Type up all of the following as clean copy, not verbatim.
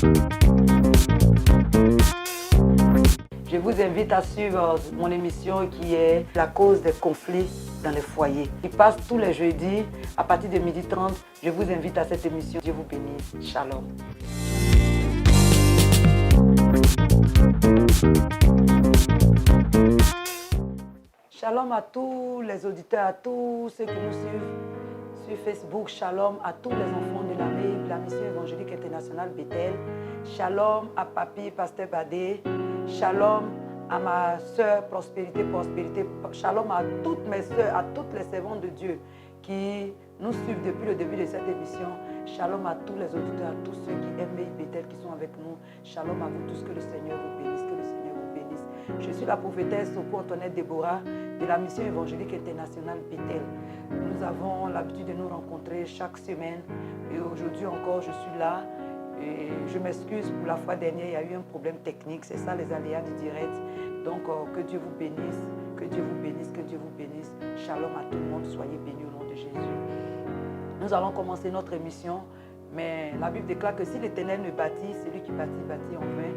Je vous invite à suivre mon émission qui est La cause des conflits dans les foyers. Il passe tous les jeudis à partir de 12h30. Je vous invite à cette émission. Dieu vous bénisse. Shalom. Shalom à tous les auditeurs, à tous ceux qui nous suivent sur Facebook. Shalom à tous les enfants de la mission évangélique internationale Bethel. Shalom à Papi, Pasteur Badé. Shalom à ma soeur Prospérité. Shalom à toutes mes soeurs, à toutes les servantes de Dieu qui nous suivent depuis le début de cette émission. Shalom à tous les auditeurs, à tous ceux qui aiment Bethel, qui sont avec nous. Shalom à vous tous, que le Seigneur vous bénisse, que le Seigneur vous bénisse. Je suis la prophétesse Soko Antoinette Déborah de la mission évangélique internationale Bethel. Nous avons l'habitude de nous rencontrer chaque semaine et aujourd'hui encore je suis là. Et je m'excuse pour la fois dernière, il y a eu un problème technique, c'est ça les aléas du direct. Donc que Dieu vous bénisse, que Dieu vous bénisse, que Dieu vous bénisse. Shalom à tout le monde, soyez bénis au nom de Jésus. Nous allons commencer notre émission, mais la Bible déclare que si l'Éternel ne bâtit, celui qui bâtit, bâtit en vain.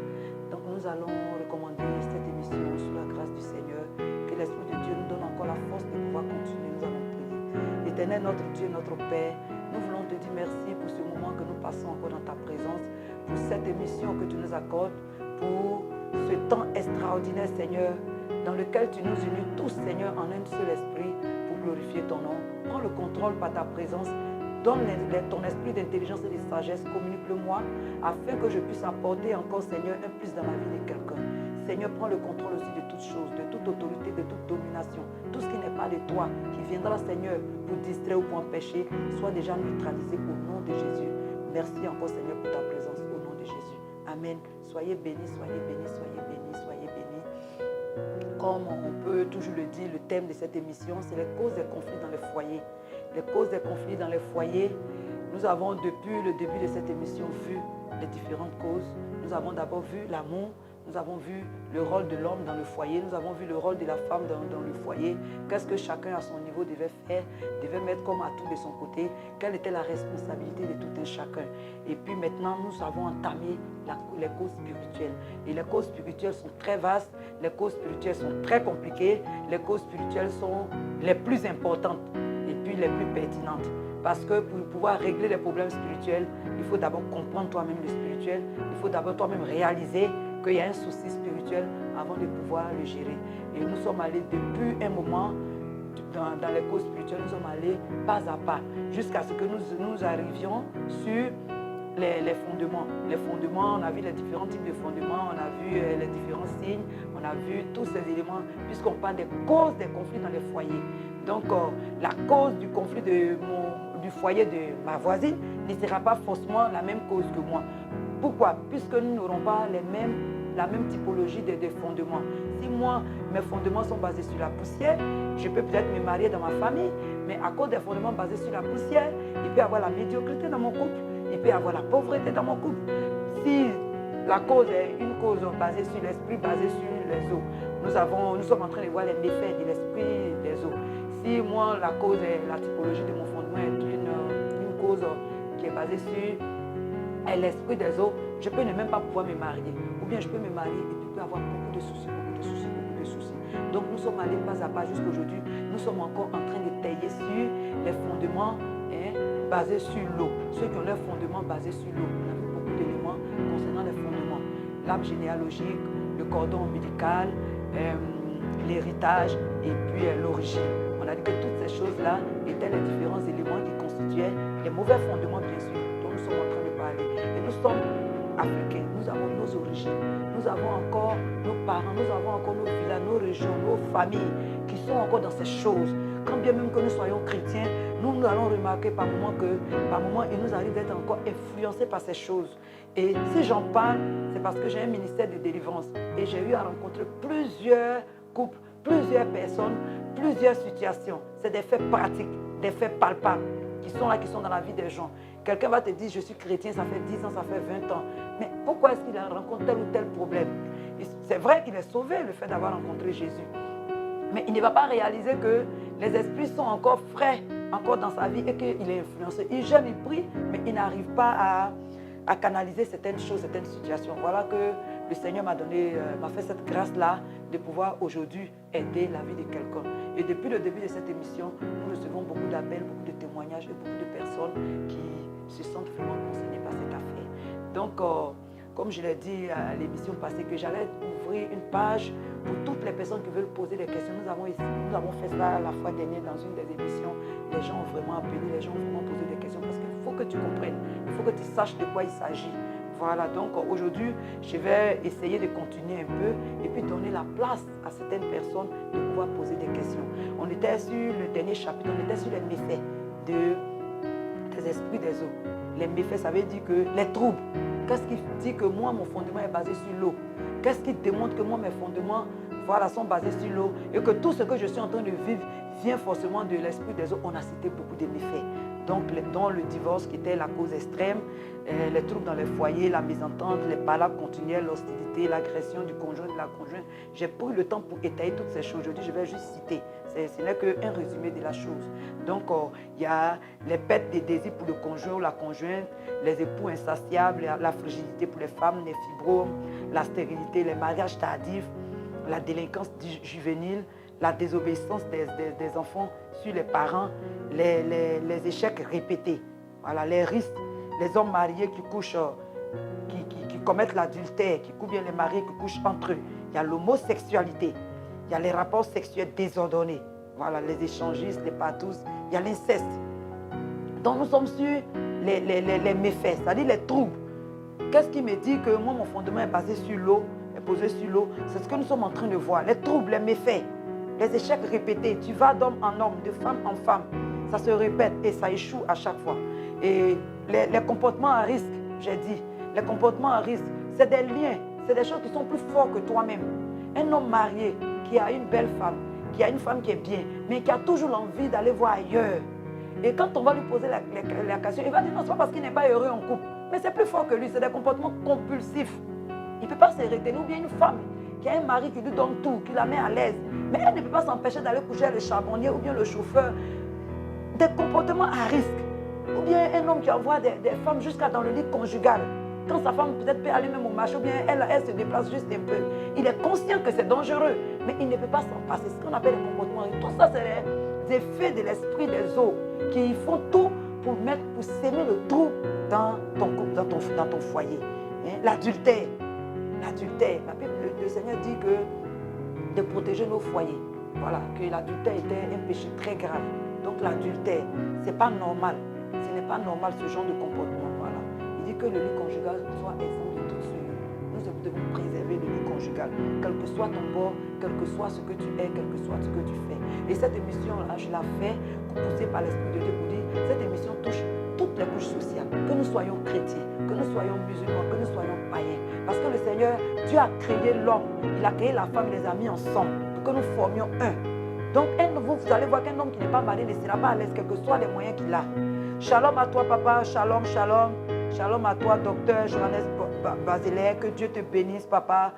Donc nous allons recommander cette émission sous la grâce du Seigneur, que l'Esprit de Dieu nous donne encore la force de pouvoir continuer. Nous allons prier. Éternel, notre Dieu, notre Père, nous voulons te dire merci pour ce moment que nous passons encore dans ta présence, pour cette émission que tu nous accordes, pour ce temps extraordinaire, Seigneur, dans lequel tu nous unis tous, Seigneur, en un seul esprit pour glorifier ton nom. Prends le contrôle par ta présence. Donne ton esprit d'intelligence et de sagesse, communique-le-moi, afin que je puisse apporter encore, Seigneur, un plus dans la vie de quelqu'un. Seigneur, prends le contrôle aussi de toutes choses, de toute autorité, de toute domination. Tout ce qui n'est pas de toi, qui viendra, Seigneur, pour distraire ou pour empêcher, soit déjà neutralisé au nom de Jésus. Merci encore, Seigneur, pour ta présence au nom de Jésus. Amen. Soyez bénis, soyez bénis, soyez bénis, soyez bénis. Comme on peut toujours le dire, le thème de cette émission, c'est les causes des conflits dans les foyers. Les causes des conflits dans les foyers. Nous avons depuis le début de cette émission vu les différentes causes. Nous avons d'abord vu l'amour. Nous avons vu le rôle de l'homme dans le foyer. Nous avons vu le rôle de la femme dans le foyer. Qu'est-ce que chacun à son niveau devait faire, devait mettre comme atout de son côté. Quelle était la responsabilité de tout un chacun. Et puis maintenant, nous avons entamé les causes spirituelles. Et les causes spirituelles sont très vastes. Les causes spirituelles sont très compliquées. Les causes spirituelles sont les plus importantes et puis les plus pertinentes. Parce que pour pouvoir régler les problèmes spirituels, il faut d'abord comprendre toi-même le spirituel. Il faut d'abord toi-même réaliser qu'il y a un souci spirituel avant de pouvoir le gérer. Et nous sommes allés depuis un moment dans les causes spirituelles, nous sommes allés pas à pas jusqu'à ce que nous arrivions sur les fondements. Les fondements, on a vu les différents types de fondements, on a vu les différents signes, on a vu tous ces éléments, puisqu'on parle des causes des conflits dans les foyers. Donc, la cause du conflit du foyer de ma voisine ne sera pas forcément la même cause que moi. Pourquoi? Puisque nous n'aurons pas la même typologie de fondements. Si moi, mes fondements sont basés sur la poussière, je peux peut-être me marier dans ma famille, mais à cause des fondements basés sur la poussière, il peut y avoir la médiocrité dans mon couple, il peut y avoir la pauvreté dans mon couple. Si la cause est une cause basée sur l'esprit, basée sur les eaux, nous sommes en train de voir les méfaits de l'esprit des eaux. Si moi, la cause est la typologie de mon fondement est une cause qui est basée sur l'esprit des eaux, je peux ne même pas pouvoir me marier. Ou bien je peux me marier et puis peut avoir beaucoup de soucis. Donc nous sommes allés pas à pas jusqu'aujourd'hui. Nous sommes encore en train de tailler sur les fondements basés sur l'eau. Ceux qui ont leurs fondements basés sur l'eau. On a vu beaucoup d'éléments concernant les fondements. L'arbre généalogique, le cordon ombilical, l'héritage et puis l'origine. On a dit que toutes ces choses-là étaient les différents éléments qui constituaient les mauvais fondements, bien sûr, dont nous sommes en train de parler. Et nous sommes africains, nous avons nos origines, nous avons encore nos parents, nous avons encore nos villages, nos régions, nos familles qui sont encore dans ces choses. Quand bien même que nous soyons chrétiens, nous allons remarquer par moments il nous arrive d'être encore influencés par ces choses. Et si j'en parle, c'est parce que j'ai un ministère de délivrance et j'ai eu à rencontrer plusieurs couples, plusieurs personnes, plusieurs situations. C'est des faits pratiques, des faits palpables qui sont là, qui sont dans la vie des gens. Quelqu'un va te dire, je suis chrétien, ça fait 10 ans, ça fait 20 ans. Mais pourquoi est-ce qu'il rencontre tel ou tel problème? C'est vrai qu'il est sauvé, le fait d'avoir rencontré Jésus. Mais il ne va pas réaliser que les esprits sont encore frais, encore dans sa vie et qu'il est influencé. Il jeûne, il prie, mais il n'arrive pas à canaliser certaines choses, certaines situations. Voilà que le Seigneur m'a fait cette grâce-là de pouvoir aujourd'hui aider la vie de quelqu'un. Et depuis le début de cette émission, nous recevons beaucoup d'appels, beaucoup de témoignages et beaucoup de personnes qui se sentent vraiment concernées par cette affaire. Donc, comme je l'ai dit à l'émission passée, que j'allais ouvrir une page pour toutes les personnes qui veulent poser des questions. Nous avons fait ça la fois dernière dans une des émissions. Les gens ont vraiment appelé, les gens ont vraiment posé des questions parce qu'il faut que tu comprennes, il faut que tu saches de quoi il s'agit. Voilà, donc aujourd'hui, je vais essayer de continuer un peu et puis donner la place à certaines personnes de pouvoir poser des questions. On était sur le dernier chapitre, on était sur les méfaits des esprits des eaux. Les méfaits, ça veut dire que les troubles. Qu'est-ce qui dit que moi, mon fondement est basé sur l'eau? Qu'est-ce qui démontre que moi, mes fondements sont basés sur l'eau et que tout ce que je suis en train de vivre vient forcément de l'esprit des eaux? On a cité beaucoup de méfaits. Donc, dans le divorce qui était la cause extrême, les troubles dans les foyers, la mésentente, les palabres continuelles, l'hostilité, l'agression du conjoint, de la conjointe. J'ai pris le temps pour étayer toutes ces choses. Aujourd'hui, je vais juste citer. Ce n'est qu'un résumé de la chose. Donc, il y a les pertes des désirs pour le conjoint ou la conjointe, les époux insatiables, la fragilité pour les femmes, les fibromes, la stérilité, les mariages tardifs, la délinquance juvénile, la désobéissance des enfants sur les parents, les échecs répétés, voilà, les risques, les hommes mariés qui couchent, qui commettent l'adultère, ou bien les mariés qui couchent entre eux. Il y a l'homosexualité, il y a les rapports sexuels désordonnés, voilà, les échangistes, les patous, il y a l'inceste. Donc nous sommes sur les méfaits, c'est-à-dire les troubles. Qu'est-ce qui me dit que moi, mon fondement est basé sur l'eau, est posé sur l'eau? C'est ce que nous sommes en train de voir, les troubles, les méfaits. Les échecs répétés, tu vas d'homme en homme, de femme en femme. Ça se répète et ça échoue à chaque fois. Et les comportements à risque, j'ai dit, les comportements à risque, c'est des liens, c'est des choses qui sont plus fortes que toi-même. Un homme marié qui a une belle femme, qui a une femme qui est bien, mais qui a toujours l'envie d'aller voir ailleurs. Et quand on va lui poser la question, il va dire non, ce n'est pas parce qu'il n'est pas heureux en couple. Mais c'est plus fort que lui, c'est des comportements compulsifs. Il ne peut pas se retenir. Ou bien une femme qui a un mari qui lui donne tout, qui la met à l'aise. Mais elle ne peut pas s'empêcher d'aller coucher avec le charbonnier ou bien le chauffeur. Des comportements à risque. Ou bien un homme qui envoie des femmes jusqu'à dans le lit conjugal. Quand sa femme peut-être peut aller même au marché, ou bien elle se déplace juste un peu. Il est conscient que c'est dangereux, mais il ne peut pas s'en passer. C'est ce qu'on appelle les comportements à risque. Tout ça, c'est les effets de l'esprit des eaux qui font tout pour s'aimer le trou dans ton couple, dans ton foyer. Hein? L'adultère. L'adultère. La Bible, le Seigneur dit que de protéger nos foyers. Voilà, que l'adultère était un péché très grave. Donc l'adultère, ce n'est pas normal. Ce n'est pas normal ce genre de comportement. Voilà. Il dit que le lit conjugal soit exempt de toute souillure. Nous devons préserver le lit conjugal. Quel que soit ton bord, quel que soit ce que tu es, quel que soit ce que tu fais. Et cette émission-là, je la fais, poussée par l'Esprit de Dieu, pour dire, cette émission touche toutes les couches sociales. Que nous soyons chrétiens, que nous soyons musulmans, que nous soyons païens. Parce que le Seigneur, Dieu a créé l'homme, il a créé la femme et les amis ensemble, pour que nous formions un. Donc, vous allez voir qu'un homme qui n'est pas marié ne sera pas à l'aise, quels que soient les moyens qu'il a. Shalom à toi, papa, shalom, shalom. Shalom à toi, docteur Johannes Basilaire, que Dieu te bénisse, papa,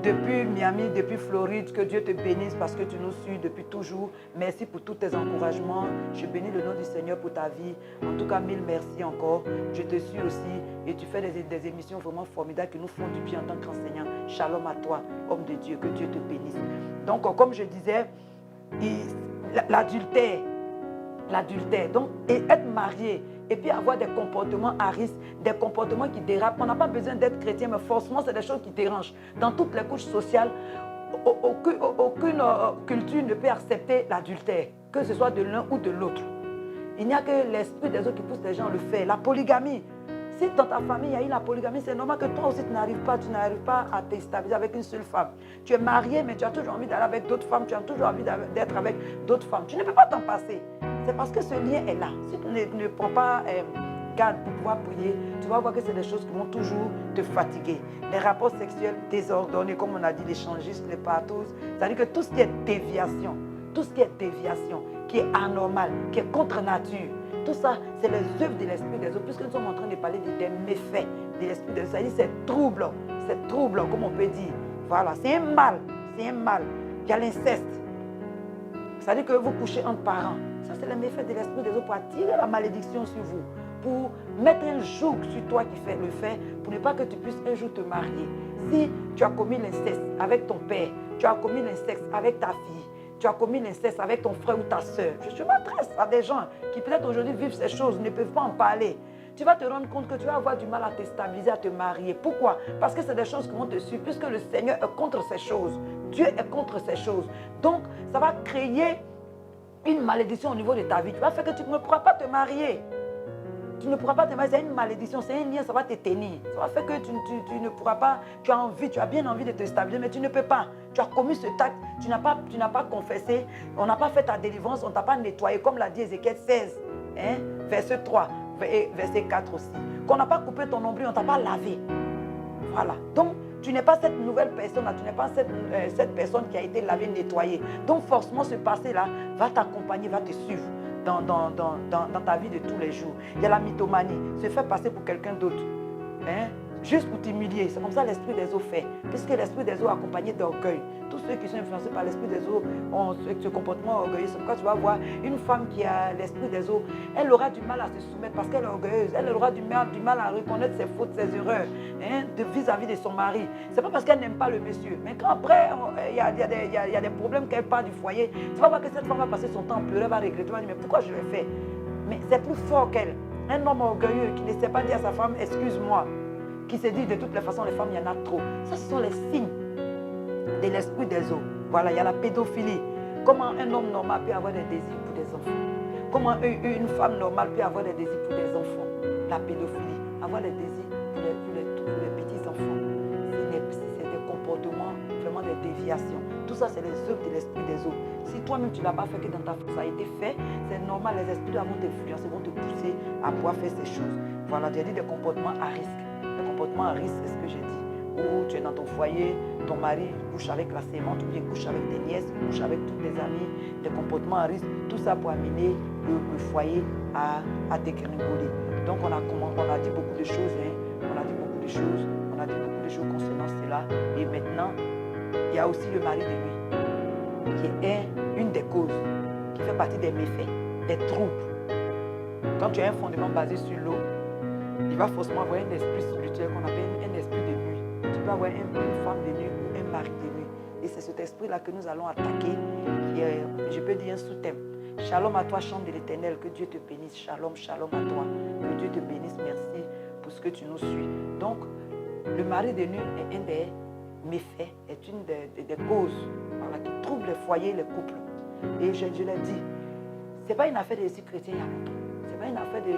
depuis Miami, depuis Floride, que Dieu te bénisse parce que tu nous suis depuis toujours. Merci pour tous tes encouragements. Je bénis le nom du Seigneur pour ta vie. En tout cas, mille merci encore. Je te suis aussi et tu fais des émissions vraiment formidables qui nous font du bien en tant qu'enseignant. Shalom à toi, homme de Dieu, que Dieu te bénisse. Donc, comme je disais, l'adultère, donc, et être marié, et puis avoir des comportements à risque, des comportements qui dérapent. On n'a pas besoin d'être chrétien, mais forcément, c'est des choses qui dérangent. Dans toutes les couches sociales, aucune culture ne peut accepter l'adultère, que ce soit de l'un ou de l'autre. Il n'y a que l'esprit des autres qui pousse les gens à le faire. La polygamie. Si dans ta famille, il y a eu la polygamie, c'est normal que toi aussi, tu n'arrives pas à te stabiliser avec une seule femme. Tu es marié, mais tu as toujours envie d'aller avec d'autres femmes, tu as toujours envie d'être avec d'autres femmes. Tu ne peux pas t'en passer. C'est parce que ce lien est là. Si tu ne prends pas garde pour pouvoir prier, tu vas voir que c'est des choses qui vont toujours te fatiguer. Les rapports sexuels désordonnés, comme on a dit, les changistes, les patous, c'est-à-dire que tout ce qui est déviation, qui est anormal, qui est contre nature, tout ça, c'est les œuvres de l'esprit des autres, puisque nous sommes en train de parler des méfaits de l'esprit des autres. C'est-à-dire c'est trouble, comme on peut dire. Voilà, c'est un mal. Il y a l'inceste. C'est-à-dire que vous couchez entre parents. Ça, c'est les méfaits de l'esprit des autres pour attirer la malédiction sur vous. pour mettre un joug sur toi qui fait le fait, pour ne pas que tu puisses un jour te marier. Si tu as commis l'inceste avec ton père, tu as commis l'inceste avec ta fille, tu as commis l'inceste avec ton frère ou ta soeur, je m'adresse à des gens qui peut-être aujourd'hui vivent ces choses, ne peuvent pas en parler. Tu vas te rendre compte que tu vas avoir du mal à te stabiliser, à te marier. Pourquoi? Parce que c'est des choses qui vont te suivre, puisque le Seigneur est contre ces choses. Dieu est contre ces choses. Donc, ça va créer une malédiction au niveau de ta vie. Tu vas faire que tu ne pourras pas te marier. Tu ne pourras pas te marier, c'est une malédiction, c'est un lien, ça va te tenir. Ça va faire que tu ne pourras pas, tu as envie, tu as bien envie de te stabiliser, mais tu ne peux pas. Tu as commis ce acte, tu n'as pas confessé, on n'a pas fait ta délivrance, on ne t'a pas nettoyé, comme l'a dit Ézéchiel 16, verset 3, et verset 4 aussi. Qu'on n'a pas coupé ton nombril, on ne t'a pas lavé. Voilà. Donc, tu n'es pas cette nouvelle personne-là, tu n'es pas cette personne qui a été lavée, nettoyée. Donc, forcément, ce passé-là va t'accompagner, va te suivre dans ta vie de tous les jours. Il y a la mythomanie, se faire passer pour quelqu'un d'autre. Juste pour t'humilier. C'est comme ça l'esprit des eaux fait. Puisque l'esprit des eaux est accompagné d'orgueil. Tous ceux qui sont influencés par l'esprit des eaux ont ce comportement orgueilleux. C'est pourquoi tu vas voir une femme qui a l'esprit des eaux, elle aura du mal à se soumettre parce qu'elle est orgueilleuse. Elle aura du mal à reconnaître ses fautes, ses erreurs vis-à-vis de son mari. C'est pas parce qu'elle n'aime pas le monsieur. Mais quand après, il y a des problèmes qu'elle part du foyer, tu vas voir que cette femme va passer son temps à pleurer, va regretter, va dire mais pourquoi je l'ai fait? Mais c'est plus fort qu'elle. Un homme orgueilleux qui ne sait pas dire à sa femme excuse-moi, qui se dit de toutes les façons les femmes, il y en a trop. Ça, ce sont les signes de l'esprit des eaux. Voilà, il y a la pédophilie. Comment un homme normal peut avoir des désirs pour des enfants? Comment une femme normale peut avoir des désirs pour des enfants? La pédophilie, avoir des désirs pour les petits-enfants. C'est des comportements, vraiment des déviations. Tout ça, c'est les œuvres de l'esprit des eaux. Si toi-même tu ne l'as pas fait, que dans ta vie ça a été fait, c'est normal, les esprits vont t'influencer, vont te pousser à pouvoir faire ces choses. Voilà, j'ai dit des comportements à risque. Les comportements à risque, c'est ce que j'ai dit. Où tu es dans ton foyer, ton mari couche avec la sémence, ou bien couche avec tes nièces, couche avec tous tes amis, des comportements à risque, tout ça pour amener le foyer à dégringoler. Donc on a dit beaucoup de choses, on a dit beaucoup de choses concernant cela. Et maintenant, il y a aussi le mari de nuit, qui est une des causes, qui fait partie des méfaits, des troubles. Quand tu as un fondement basé sur l'eau, il va forcément avoir un esprit spirituel qu'on appelle un esprit de nuit. Tu peux avoir une femme de nuit ou un mari de nuit. Et c'est cet esprit-là que nous allons attaquer, qui est, je peux dire, un sous-thème. Shalom à toi, chante de l'Éternel, que Dieu te bénisse. Shalom, shalom à toi, que Dieu te bénisse. Merci pour ce que tu nous suis. Donc, le mari de nuit est un des méfaits, est une des causes qui trouble les foyers, les couples. Et je l'ai dit, ce n'est pas une affaire des chrétiens il y a longtemps. Ce n'est pas une affaire de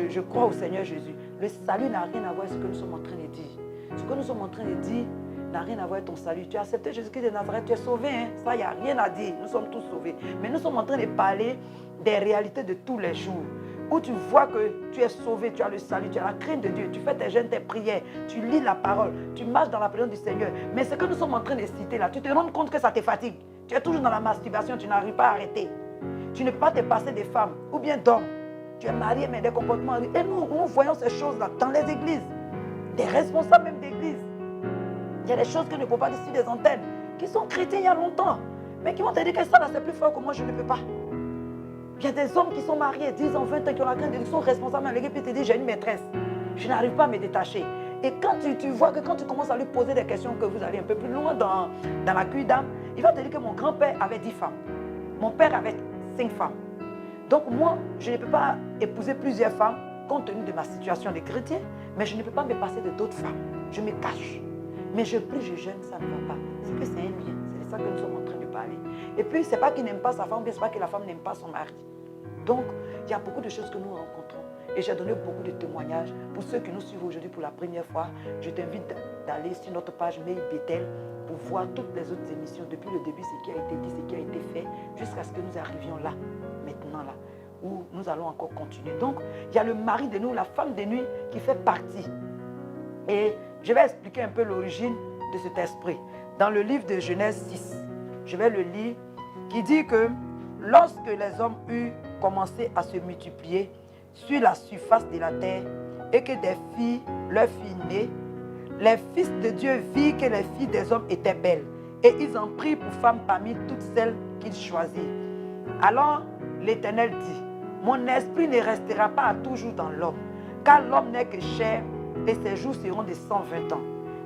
je crois au Seigneur Jésus. Le salut n'a rien à voir avec ce que nous sommes en train de dire. Ce que nous sommes en train de dire n'a rien à voir avec ton salut. Tu as accepté Jésus-Christ de Nazareth, tu es sauvé. Ça, il n'y a rien à dire. Nous sommes tous sauvés. Mais nous sommes en train de parler des réalités de tous les jours. Où tu vois que tu es sauvé, tu as le salut, tu as la crainte de Dieu, tu fais tes jeûnes, tes prières, tu lis la parole, tu marches dans la présence du Seigneur. Mais ce que nous sommes en train de citer là, tu te rends compte que ça te fatigue. Tu es toujours dans la masturbation, tu n'arrives pas à arrêter. Tu ne peux pas te passer des femmes ou bien d'hommes. Tu es marié, mais des comportements. Et nous voyons ces choses-là dans les églises. Des responsables même d'église. Il y a des choses que ne peuvent pas dire sur des antennes, qui sont chrétiens il y a longtemps, mais qui vont te dire que ça là c'est plus fort que moi, je ne peux pas. Il y a des hommes qui sont mariés, 10 ans, 20 ans, qui ont la crainte de Dieu, qui sont responsables dans l'église, puis te disent j'ai une maîtresse. Je n'arrive pas à me détacher. Et quand tu vois que quand tu commences à lui poser des questions, que vous allez un peu plus loin dans la cuve d'âme, il va te dire que mon grand-père avait 10 femmes. Mon père avait 5 femmes. Donc moi, je ne peux pas épouser plusieurs femmes compte tenu de ma situation de chrétien, mais je ne peux pas me passer de d'autres femmes. Je me cache. Mais je prie, je jeûne, ça ne va pas. C'est que c'est un lien. C'est de ça que nous sommes en train de parler. Et puis, ce n'est pas qu'il n'aime pas sa femme, bien ce n'est pas que la femme n'aime pas son mari. Donc, il y a beaucoup de choses que nous rencontrons. Et j'ai donné beaucoup de témoignages. Pour ceux qui nous suivent aujourd'hui pour la première fois, je t'invite d'aller sur notre page Mail Bethel pour voir toutes les autres émissions depuis le début, ce qui a été dit, ce qui a été fait, jusqu'à ce que nous arrivions là, maintenant là, où nous allons encore continuer. Donc, il y a le mari de nous, la femme de nuit qui fait partie. Et je vais expliquer un peu l'origine de cet esprit. Dans le livre de Genèse 6, je vais le lire, qui dit que lorsque les hommes eurent commencé à se multiplier sur la surface de la terre et que des filles leur firent nées, les fils de Dieu virent que les filles des hommes étaient belles et ils en prirent pour femmes parmi toutes celles qu'ils choisirent. Alors l'Éternel dit, mon esprit ne restera pas à toujours dans l'homme, car l'homme n'est que chair et ses jours seront de 120 ans.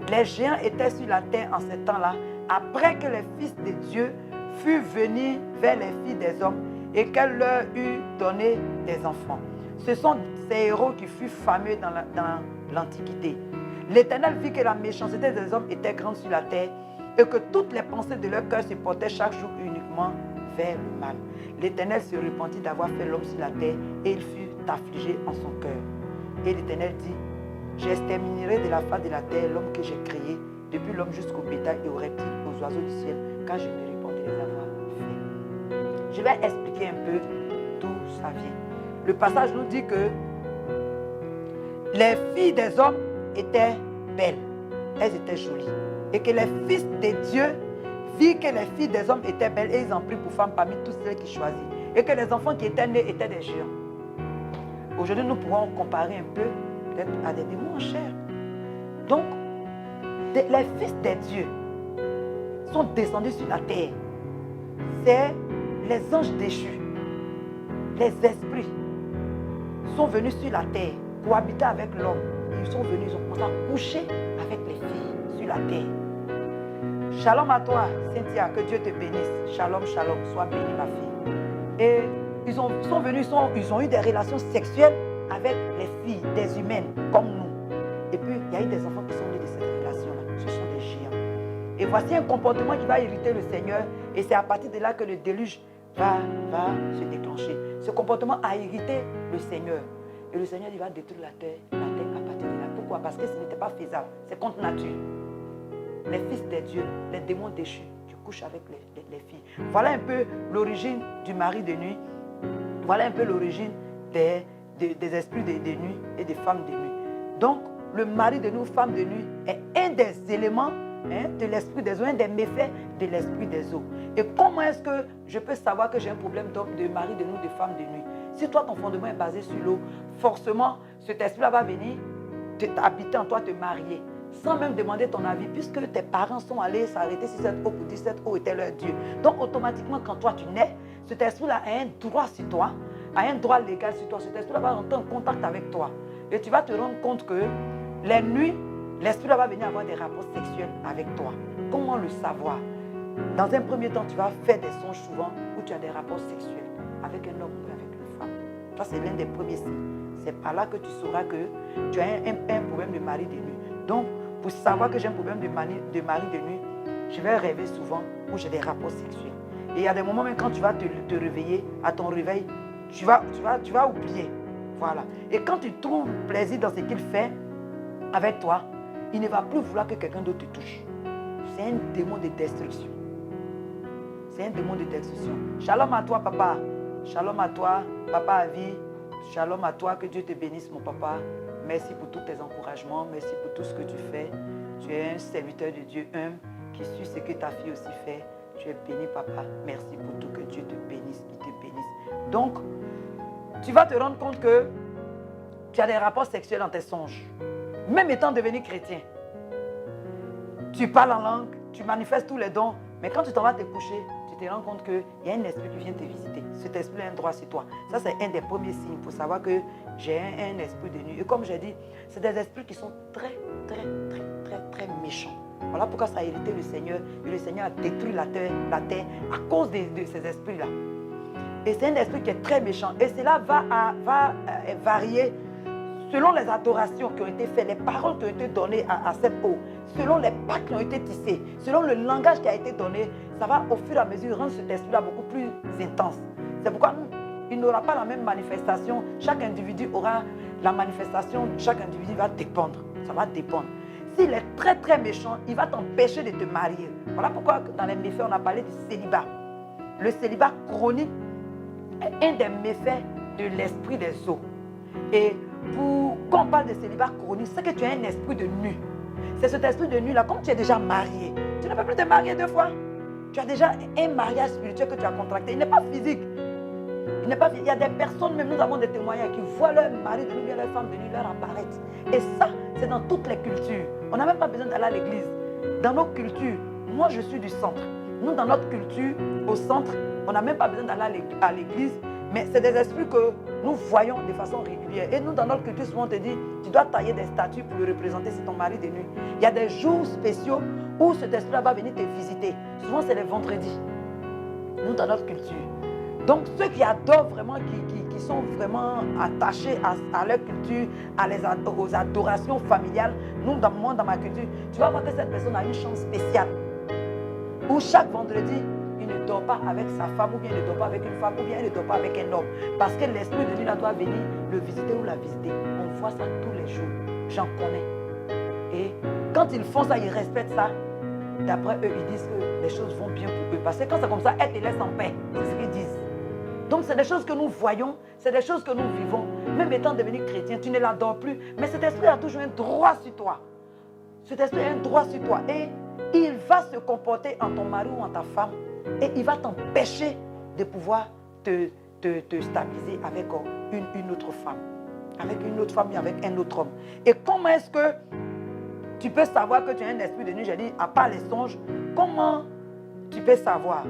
Les géants étaient sur la terre en ce temps-là, après que les fils de Dieu furent venus vers les filles des hommes et qu'elle leur eut donné des enfants. Ce sont ces héros qui furent fameux dans l'Antiquité. L'Éternel vit que la méchanceté des hommes était grande sur la terre et que toutes les pensées de leur cœur se portaient chaque jour uniquement vers le mal. L'Éternel se repentit d'avoir fait l'homme sur la terre et il fut affligé en son cœur. Et l'Éternel dit, j'exterminerai de la face de la terre l'homme que j'ai créé, depuis l'homme jusqu'au bétail et aux reptiles, aux oiseaux du ciel, car je me réponds de les avoir fait. Je vais expliquer un peu d'où ça vient. Le passage nous dit que les filles des hommes étaient belles, elles étaient jolies, et que les fils de Dieu virent que les filles des hommes étaient belles et ils en prirent pour femmes parmi tous ceux qui choisirent, et que les enfants qui étaient nés étaient des géants. Aujourd'hui, nous pourrons comparer un peu peut-être à des démons en chair. Donc, les fils de Dieu sont descendus sur la terre. C'est les anges déchus, les esprits sont venus sur la terre pour habiter avec l'homme. Ils sont venus, ils ont commencé à coucher avec les filles sur la terre. Shalom à toi, Cynthia, que Dieu te bénisse. Shalom, shalom, sois bénie ma fille. Et ils sont venus, ils ont eu des relations sexuelles avec les filles, des humaines, comme nous. Et puis, il y a eu des enfants qui sont nés de cette relation-là. Ce sont des géants. Et voici un comportement qui va irriter le Seigneur. Et c'est à partir de là que le déluge va se déclencher. Ce comportement a irrité le Seigneur. Et le Seigneur, il va détruire la terre à partir de là. Pourquoi? Parce que ce n'était pas faisable. C'est contre nature. Les fils des dieux, les démons déchus, qui couchent avec les filles. Voilà un peu l'origine du mari de nuit. Voilà un peu l'origine des esprits de nuit et des femmes de nuit. Donc, le mari de nous, femme de nuit, est un des éléments de l'esprit des eaux, un des méfaits de l'esprit des eaux. Et comment est-ce que je peux savoir que j'ai un problème de mari de nous, de femme de nuit? Si toi, ton fondement est basé sur l'eau, forcément, cet esprit-là va venir habiter en toi, te marier, sans même demander ton avis, puisque tes parents sont allés s'arrêter sur cette eau pour dire que cette eau était leur Dieu. Donc, automatiquement, quand toi, tu nais, cet esprit-là a un droit sur toi, a un droit légal sur toi. Cet esprit-là va rentrer en contact avec toi. Et tu vas te rendre compte que les nuits, l'esprit-là va venir avoir des rapports sexuels avec toi. Comment le savoir? Dans un premier temps, tu vas faire des songes souvent où tu as des rapports sexuels avec un homme ou avec une femme. Ça, c'est l'un des premiers signes. C'est par là que tu sauras que tu as un problème de mari de nuit. Donc, pour savoir que j'ai un problème de mari de nuit, je vais rêver souvent où j'ai des rapports sexuels. Et il y a des moments même quand tu vas te réveiller, à ton réveil, tu vas oublier. Voilà. Et quand tu trouves plaisir dans ce qu'il fait avec toi, il ne va plus vouloir que quelqu'un d'autre te touche. C'est un démon de destruction. C'est un démon de destruction. Shalom à toi, papa. Shalom à toi, papa à vie. Shalom à toi, que Dieu te bénisse, mon papa. Merci pour tous tes encouragements. Merci pour tout ce que tu fais. Tu es un serviteur de Dieu humble qui suit ce que ta fille aussi fait. Tu es béni, papa. Merci pour tout. Que Dieu te bénisse, qu'il te bénisse. Donc, tu vas te rendre compte que tu as des rapports sexuels dans tes songes. Même étant devenu chrétien. Tu parles en langue, tu manifestes tous les dons, mais quand tu t'en vas te coucher, tu te rends compte qu'il y a un esprit qui vient te visiter. Cet esprit a un droit sur toi. Ça, c'est un des premiers signes pour savoir que j'ai un esprit de nuit. Et comme j'ai dit, c'est des esprits qui sont très méchants. Voilà pourquoi ça a irrité le Seigneur. Et le Seigneur a détruit la terre à cause de ces esprits-là. Et c'est un esprit qui est très méchant. Et cela va varier selon les adorations qui ont été faites, les paroles qui ont été données à cette eau, selon les pactes qui ont été tissés, selon le langage qui a été donné, ça va au fur et à mesure rendre cet esprit-là beaucoup plus intense. C'est pourquoi il n'aura pas la même manifestation. Chaque individu aura la manifestation, chaque individu va dépendre. Ça va dépendre. S'il est très méchant, il va t'empêcher de te marier. Voilà pourquoi dans les méfaits, on a parlé du célibat. Le célibat chronique est un des méfaits de l'esprit des eaux. Et quand on parle de célibat chronique, c'est que tu as un esprit de nu. C'est cet esprit de nu-là, comme tu es déjà marié, tu ne peux plus te marier 2 fois. Tu as déjà un mariage spirituel que tu as contracté. Il n'est pas physique. Il y a des personnes, même nous avons des témoignages, qui voient leur mari de nuit et leur femme de nuit leur apparaître. Et ça, c'est dans toutes les cultures. On n'a même pas besoin d'aller à l'église. Dans nos cultures, moi je suis du centre. Nous, dans notre culture, au centre, on n'a même pas besoin d'aller à l'église. Mais c'est des esprits que nous voyons de façon régulière. Et nous, dans notre culture, souvent on te dit, tu dois tailler des statues pour le représenter, c'est ton mari de nuit. Il y a des jours spéciaux où cet esprit-là va venir te visiter. Souvent, c'est les vendredis. Nous, dans notre culture. Donc, ceux qui adorent vraiment, qui sont vraiment attachés à leur culture, aux adorations familiales, nous, dans ma culture, tu vas voir que cette personne a une chance spéciale. Où chaque vendredi, il ne dort pas avec sa femme, ou bien il ne dort pas avec une femme, ou bien il ne dort pas avec un homme. Parce que l'esprit de Dieu là doit venir le visiter ou la visiter. On voit ça tous les jours. J'en connais. Et quand ils font ça, ils respectent ça. D'après eux, ils disent que les choses vont bien pour eux. Parce que quand c'est comme ça, elles te laissent en paix. C'est ce qu'ils disent. Donc c'est des choses que nous voyons, c'est des choses que nous vivons. Même étant devenu chrétien, tu ne l'adores plus. Mais cet esprit a toujours un droit sur toi. Cet esprit a un droit sur toi. Et il va se comporter en ton mari ou en ta femme. Et il va t'empêcher de pouvoir te stabiliser avec une autre femme. Avec une autre femme et avec un autre homme. Et comment est-ce que tu peux savoir que tu as un esprit de nuit? J'ai dit, à part les songes, comment tu peux savoir?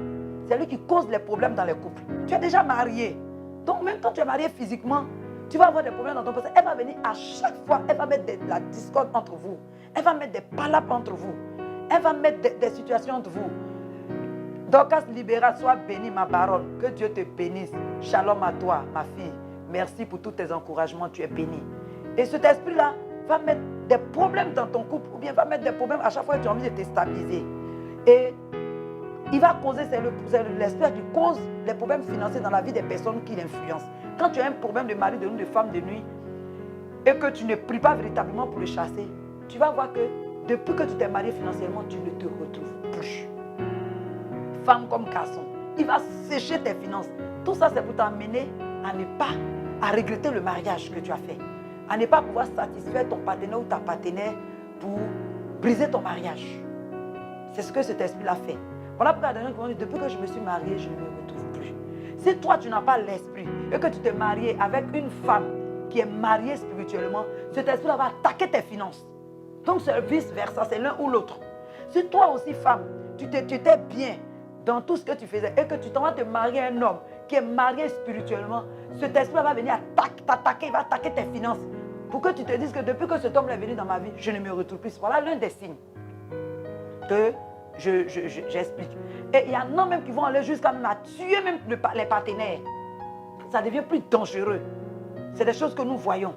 C'est lui qui cause les problèmes dans les couples. Tu es déjà marié. Donc même quand tu es marié physiquement, tu vas avoir des problèmes dans ton passé. Elle va venir à chaque fois, elle va mettre de la discorde entre vous. Elle va mettre des palabres entre vous. Elle va mettre des situations entre vous. Dorcas Libéra, sois bénie ma baronne. Que Dieu te bénisse. Shalom à toi, ma fille. Merci pour tous tes encouragements, tu es bénie. Et cet esprit-là va mettre des problèmes dans ton couple, ou bien va mettre des problèmes à chaque fois que tu as envie de te stabiliser. Et il va causer, c'est l'esprit qui cause les problèmes financiers dans la vie des personnes qui l'influencent. Quand tu as un problème de mari de nuit, de femme de nuit, et que tu ne pries pas véritablement pour le chasser, tu vas voir que depuis que tu t'es marié financièrement, tu ne te retrouves plus. Femme comme garçon, il va sécher tes finances. Tout ça, c'est pour t'amener à ne pas, à regretter le mariage que tu as fait. À ne pas pouvoir satisfaire ton partenaire ou ta partenaire pour briser ton mariage. C'est ce que cet esprit-là fait. Voilà pourquoi il y a des gens qui vont dire, depuis que je me suis mariée, je ne me retrouve plus. Si toi, tu n'as pas l'esprit et que tu t'es marié avec une femme qui est mariée spirituellement, cet esprit-là va attaquer tes finances. Donc, c'est vice-versa, c'est l'un ou l'autre. Si toi aussi, femme, tu étais bien dans tout ce que tu faisais et que tu t'en vas te marier à un homme qui est marié spirituellement, cet esprit va venir t'attaquer, il va attaquer tes finances. Pour que tu te dises que depuis que cet homme est venu dans ma vie, je ne me retrouve plus. Voilà l'un des signes que j'explique. Et il y en a même qui vont aller jusqu'à tuer même les partenaires. Ça devient plus dangereux. C'est des choses que nous voyons.